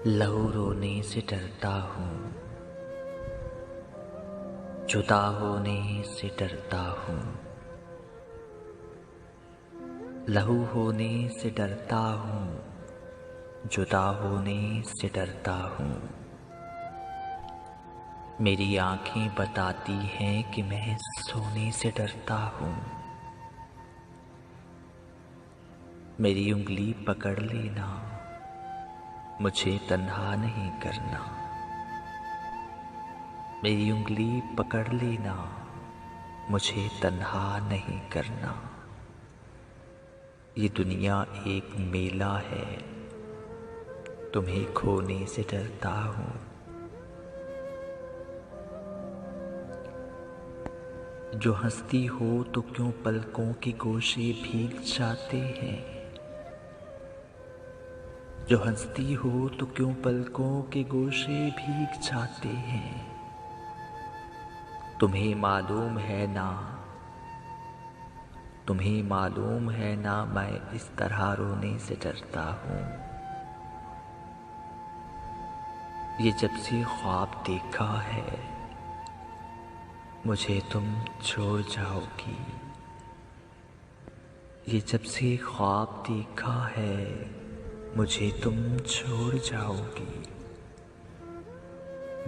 लहू रोने से डरता हूँ, जुदा होने से डरता हूँ। लहू होने से डरता हूँ, जुदा होने से डरता हूँ। मेरी आँखें बताती हैं कि मैं सोने से डरता हूँ। मेरी उंगली पकड़ लेना, मुझे तन्हा नहीं करना। मेरी उंगली पकड़ लेना, मुझे तन्हा नहीं करना। ये दुनिया एक मेला है, तुम्हें खोने से डरता हूँ। जो हंसती हो तो क्यों पलकों के गोशे भीग जाते हैं। जो हंसती हो तो क्यों पलकों के गोशे भीग जाते हैं। तुम्हें मालूम है ना, तुम्हें मालूम है ना, मैं इस तरह रोने से डरता हूँ। ये जब से ख्वाब देखा है, मुझे तुम छोड़ जाओगी। ये जब से ख्वाब देखा है, मुझे तुम छोड़ जाओगी।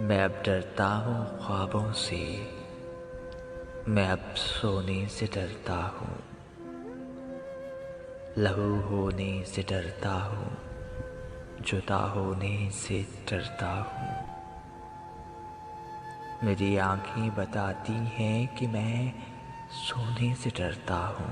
मैं अब डरता हूँ ख्वाबों से, मैं अब सोने से डरता हूँ। लहू होने से डरता हूँ, जुदा होने से डरता हूँ। मेरी आँखें बताती हैं कि मैं सोने से डरता हूँ।